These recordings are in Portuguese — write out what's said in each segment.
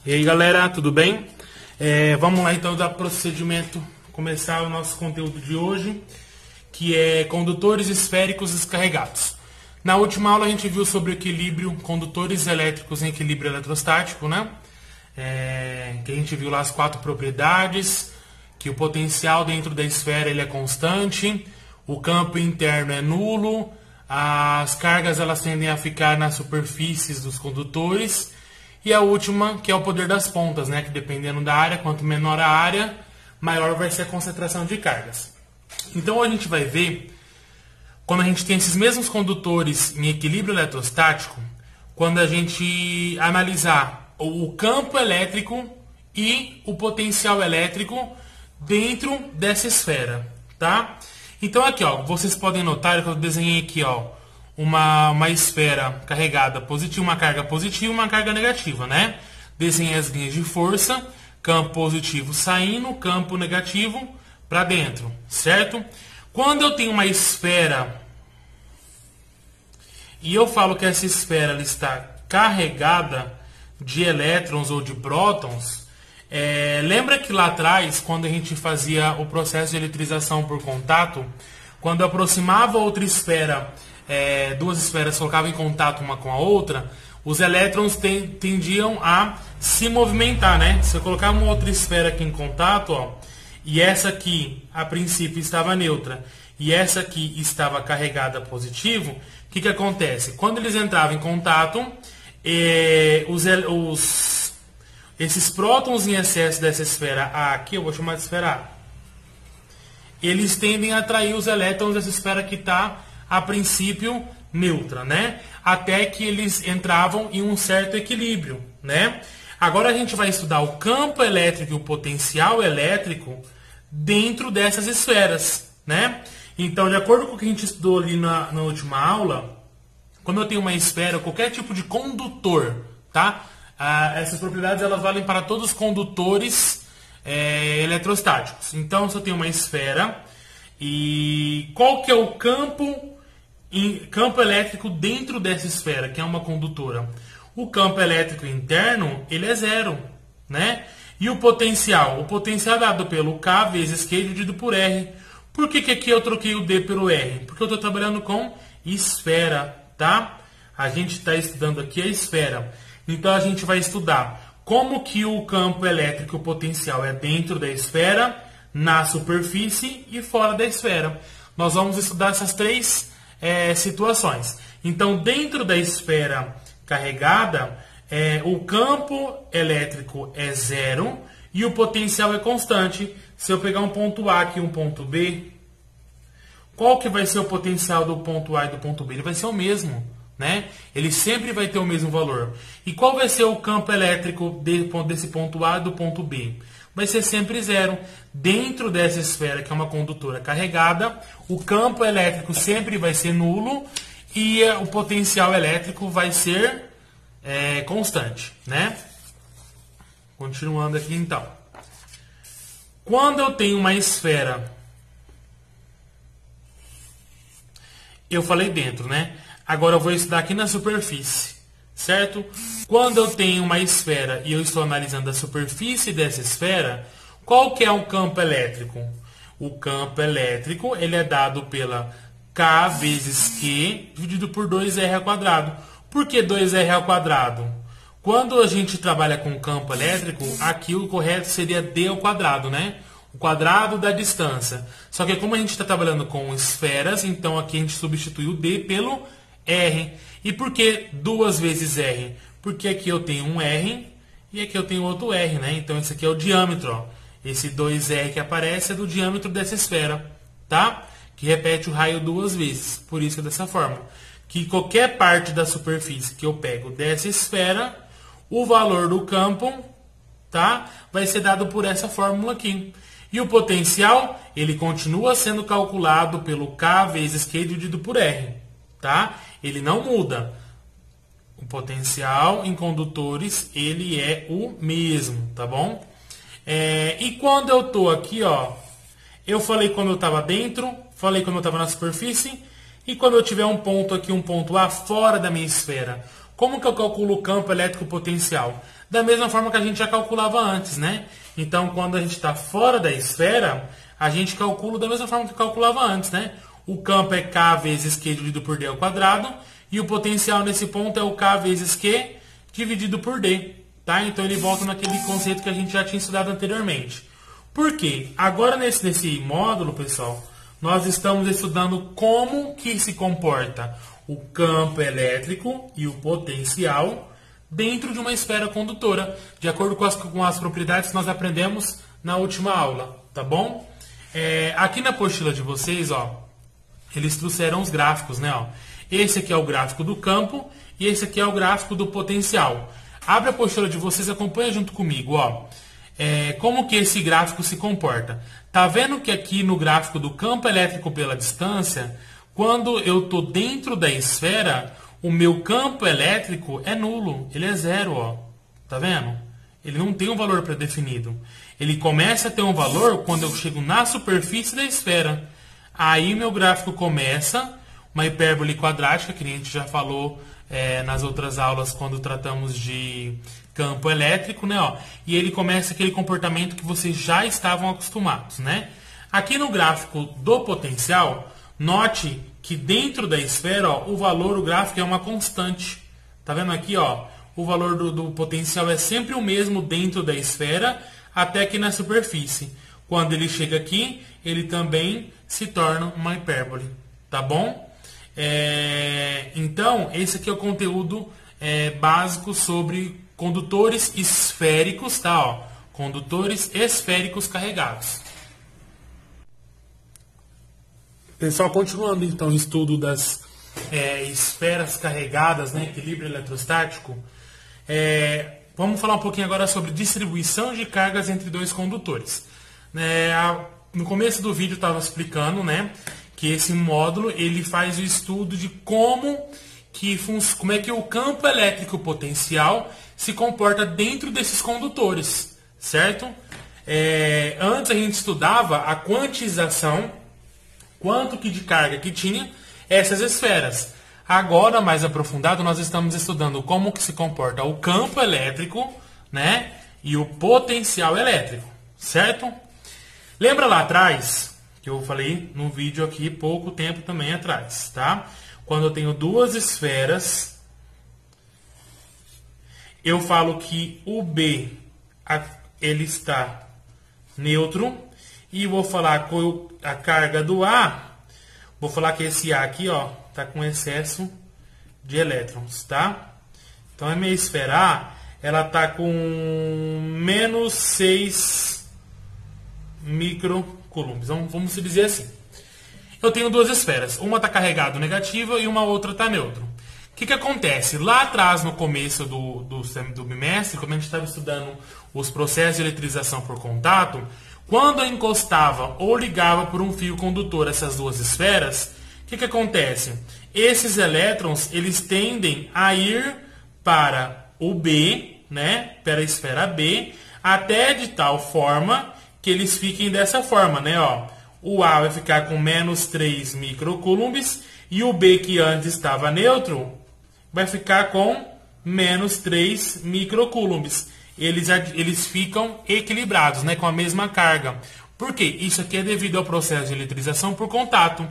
E aí galera, tudo bem? Vamos lá então dar procedimento, começar o nosso conteúdo de hoje, que é condutores esféricos descarregados. Na última aula a gente viu sobre o equilíbrio, condutores elétricos em equilíbrio eletrostático, né? Que a gente viu lá as 4 propriedades, que o potencial dentro da esfera ele é constante, o campo interno é nulo, as cargas elas tendem a ficar nas superfícies dos condutores, e a última, que é o poder das pontas, né? Que dependendo da área, quanto menor a área, maior vai ser a concentração de cargas. Então a gente vai ver, quando a gente tem esses mesmos condutores em equilíbrio eletrostático, quando a gente analisar o campo elétrico e o potencial elétrico dentro dessa esfera, tá? Então aqui, ó, vocês podem notar que eu desenhei aqui, ó, uma esfera carregada positiva, uma carga positiva e uma carga negativa, né? Desenhei as linhas de força, campo positivo saindo, campo negativo para dentro, certo? Quando eu tenho uma esfera e eu falo que essa esfera ela está carregada de elétrons ou de prótons, lembra que lá atrás, quando a gente fazia o processo de eletrização por contato, quando eu aproximava outra esfera, duas esferas colocavam em contato uma com a outra, os elétrons tendiam a se movimentar, né? Se eu colocar uma outra esfera aqui em contato, ó, e essa aqui a princípio estava neutra e essa aqui estava carregada positivo, o que acontece? Quando eles entravam em contato, esses prótons em excesso dessa esfera A aqui, eu vou chamar de esfera A, eles tendem a atrair os elétrons dessa esfera que está, a princípio, neutra, né? Até que eles entravam em um certo equilíbrio, né? Agora a gente vai estudar o campo elétrico e o potencial elétrico dentro dessas esferas, né? Então, de acordo com o que a gente estudou ali na última aula, quando eu tenho uma esfera, qualquer tipo de condutor, tá? Essas propriedades elas valem para todos os condutores eletrostáticos. Então, se eu tenho uma esfera, e qual que é o campo elétrico dentro dessa esfera, que é uma condutora? O campo elétrico interno, ele é zero, né? E o potencial? O potencial é dado pelo K vezes Q dividido por R. Por que aqui eu troquei o D pelo R? Porque eu estou trabalhando com esfera, tá? A gente está estudando aqui a esfera. Então, a gente vai estudar como que o campo elétrico, o potencial, é dentro da esfera, na superfície e fora da esfera. Nós vamos estudar essas 3 situações. Então, dentro da esfera carregada, o campo elétrico é zero e o potencial é constante. Se eu pegar um ponto A aqui e um ponto B, qual que vai ser o potencial do ponto A e do ponto B? Ele vai ser o mesmo, né? Ele sempre vai ter o mesmo valor. E qual vai ser o campo elétrico desse ponto A e do ponto B? Vai ser sempre zero. Dentro dessa esfera, que é uma condutora carregada, o campo elétrico sempre vai ser nulo e o potencial elétrico vai ser constante, né? Continuando aqui então. Quando eu tenho uma esfera, eu falei dentro, né? Agora eu vou estudar aqui na superfície, certo? Quando eu tenho uma esfera e eu estou analisando a superfície dessa esfera, qual que é o campo elétrico? O campo elétrico ele é dado pela K vezes Q dividido por 2R ao quadrado. Por que 2R ao quadrado? Quando a gente trabalha com campo elétrico, aqui o correto seria D ao quadrado, né? O quadrado da distância. Só que como a gente está trabalhando com esferas, então aqui a gente substituiu D pelo R. E por que 2 vezes R? Porque aqui eu tenho um R e aqui eu tenho outro R, né? Então esse aqui é o diâmetro, ó. Esse 2R que aparece é do diâmetro dessa esfera, tá? Que repete o raio 2 vezes. Por isso é dessa forma. Que qualquer parte da superfície que eu pego dessa esfera, o valor do campo, tá? Vai ser dado por essa fórmula aqui. E o potencial, ele continua sendo calculado pelo K vezes Q dividido por R, tá? Ele não muda. O potencial em condutores, ele é o mesmo, tá bom? E quando eu tô aqui, ó, eu falei quando eu estava dentro, falei quando eu estava na superfície, e quando eu tiver um ponto aqui, um ponto A, fora da minha esfera. Como que eu calculo o campo elétrico potencial? da mesma forma que a gente já calculava antes, né? Então, quando a gente está fora da esfera, a gente calcula da mesma forma que calculava antes, né? O campo é K vezes Q dividido por D ao quadrado, e o potencial nesse ponto é o K vezes Q dividido por D, tá? Então, ele volta naquele conceito que a gente já tinha estudado anteriormente. Por quê? Agora, nesse módulo, pessoal, nós estamos estudando como que se comporta o campo elétrico e o potencial dentro de uma esfera condutora, de acordo com as propriedades que nós aprendemos na última aula, tá bom? Aqui na apostila de vocês, ó, eles trouxeram os gráficos, né? Ó. Esse aqui é o gráfico do campo e esse aqui é o gráfico do potencial. Abre a apostila de vocês e acompanha junto comigo, ó. Como que esse gráfico se comporta? Tá vendo que aqui no gráfico do campo elétrico pela distância, quando eu estou dentro da esfera, o meu campo elétrico é nulo, ele é zero, ó. Tá vendo? Ele não tem um valor pré-definido. Ele começa a ter um valor quando eu chego na superfície da esfera. Aí meu gráfico começa, uma hipérbole quadrática, que a gente já falou nas outras aulas quando tratamos de campo elétrico, né? Ó, e ele começa aquele comportamento que vocês já estavam acostumados, né? Aqui no gráfico do potencial, note que dentro da esfera, ó, o gráfico é uma constante. Tá vendo aqui, ó? O valor do potencial é sempre o mesmo dentro da esfera, até aqui na superfície. Quando ele chega aqui, ele também se torna uma hipérbole. Tá bom? Então, esse aqui é o conteúdo básico sobre condutores esféricos, tá? Ó, condutores esféricos carregados. Pessoal, continuando então o estudo das esferas carregadas, né, equilíbrio eletrostático, vamos falar um pouquinho agora sobre distribuição de cargas entre dois condutores. No começo do vídeo eu estava explicando, né, que esse módulo ele faz o estudo de como é que o campo elétrico potencial se comporta dentro desses condutores, certo? Antes a gente estudava a quantização, quanto que de carga que tinha essas esferas. Agora, mais aprofundado, nós estamos estudando como que se comporta o campo elétrico, né, e o potencial elétrico, certo? Lembra lá atrás, que eu falei no vídeo aqui pouco tempo também atrás, tá? Quando eu tenho duas esferas, eu falo que o B ele está neutro, e vou falar com a carga do A, vou falar que esse A aqui, ó, está com excesso de elétrons, tá? Então a minha esfera A, ela está com menos 6 microcoulombs. Então, vamos dizer assim. Eu tenho duas esferas, uma está carregada negativa e uma outra está neutro. O que acontece? Lá atrás, no começo do bimestre, quando a gente estava estudando os processos de eletrização por contato, quando eu encostava ou ligava por um fio condutor essas duas esferas, o que acontece? Esses elétrons, eles tendem a ir para o B, né, para a esfera B, até de tal forma que eles fiquem dessa forma, né, ó. O A vai ficar com menos 3 microcoulombs e o B, que antes estava neutro, vai ficar com menos 3 microcoulombs. Eles ficam equilibrados, né, com a mesma carga. Por quê? Isso aqui é devido ao processo de eletrização por contato.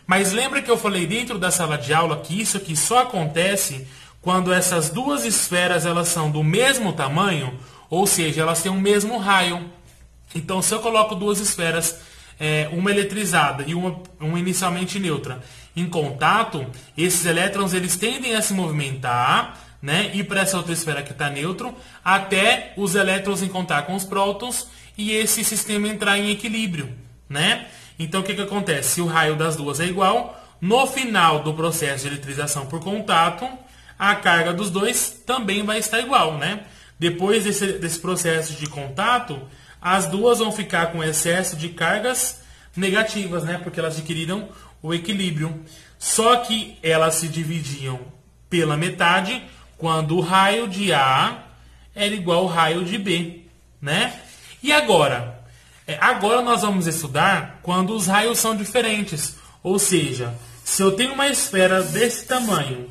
Mas lembra que eu falei dentro da sala de aula que isso aqui só acontece quando essas duas esferas elas são do mesmo tamanho, ou seja, elas têm o mesmo raio. Então, se eu coloco duas esferas, uma eletrizada e uma inicialmente neutra, em contato, esses elétrons eles tendem a se movimentar, né, ir para essa outra esfera que está neutro, até os elétrons encontrar com os prótons e esse sistema entrar em equilíbrio, né? Então, o que acontece? Se o raio das duas é igual, no final do processo de eletrização por contato, a carga dos dois também vai estar igual, né? Depois desse processo de contato, as duas vão ficar com excesso de cargas negativas, né? Porque elas adquiriram o equilíbrio. Só que elas se dividiam pela metade quando o raio de A era igual ao raio de B, né? E agora? Agora nós vamos estudar quando os raios são diferentes. Ou seja, se eu tenho uma esfera desse tamanho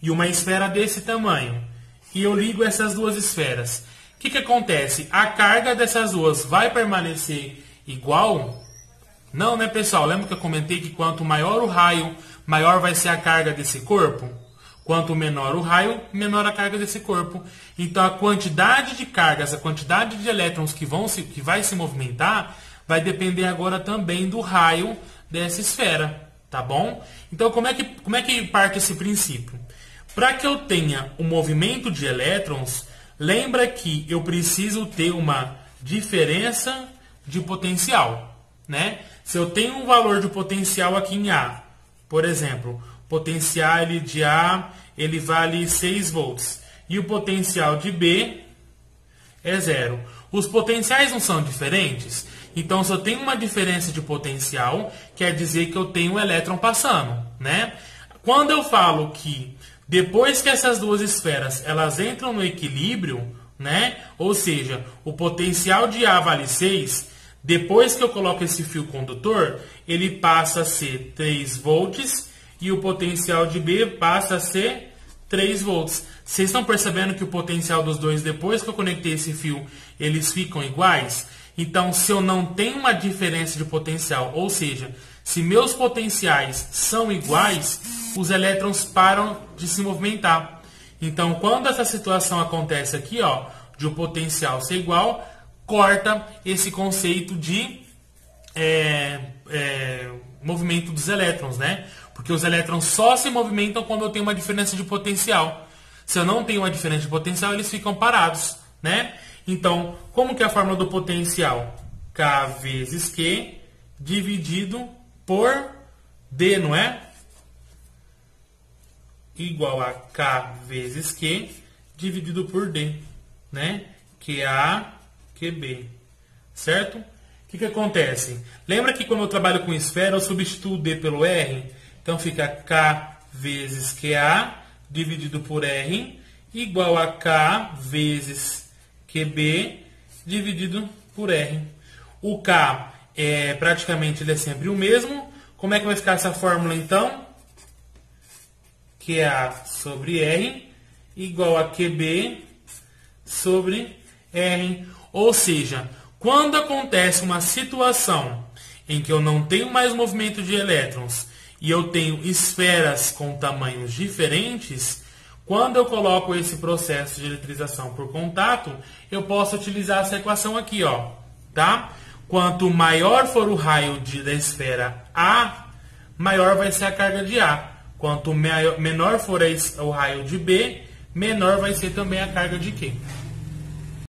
e uma esfera desse tamanho, e eu ligo essas duas esferas. O que acontece? A carga dessas duas vai permanecer igual? Não, né, pessoal? Lembra que eu comentei que quanto maior o raio, maior vai ser a carga desse corpo? Quanto menor o raio, menor a carga desse corpo. Então, a quantidade de cargas, a quantidade de elétrons que vai se movimentar, vai depender agora também do raio dessa esfera, tá bom? Então, como é que parte esse princípio? Para que eu tenha um movimento de elétrons, lembra que eu preciso ter uma diferença de potencial, né? Se eu tenho um valor de potencial aqui em A, por exemplo, potencial de A ele vale 6 volts e o potencial de B é 0. Os potenciais não são diferentes? Então, se eu tenho uma diferença de potencial, quer dizer que eu tenho um elétron passando, né? Quando eu falo que depois que essas duas esferas elas entram no equilíbrio, né? Ou seja, o potencial de A vale 6, depois que eu coloco esse fio condutor, ele passa a ser 3 volts e o potencial de B passa a ser 3 volts. Vocês estão percebendo que o potencial dos dois, depois que eu conectei esse fio, eles ficam iguais? Então, se eu não tenho uma diferença de potencial, ou seja, se meus potenciais são iguais, os elétrons param de se movimentar. Então, quando essa situação acontece aqui, ó, de o potencial ser igual, corta esse conceito de movimento dos elétrons, né? Porque os elétrons só se movimentam quando eu tenho uma diferença de potencial. Se eu não tenho uma diferença de potencial, eles ficam parados, né? Então, como que é a fórmula do potencial? K vezes Q dividido por D, não é? Igual a K vezes Q dividido por D, né? QA, QB, certo? O que acontece? Lembra que quando eu trabalho com esfera, eu substituo D pelo R? Então, fica K vezes QA dividido por R igual a K vezes QB dividido por R. O K, praticamente, ele é sempre o mesmo. Como é que vai ficar essa fórmula, então? QA sobre R igual a QB sobre R. Ou seja, quando acontece uma situação em que eu não tenho mais movimento de elétrons e eu tenho esferas com tamanhos diferentes, quando eu coloco esse processo de eletrização por contato, eu posso utilizar essa equação aqui, ó, tá? Quanto maior for o raio da esfera A, maior vai ser a carga de A. Quanto menor for o raio de B, menor vai ser também a carga de Q.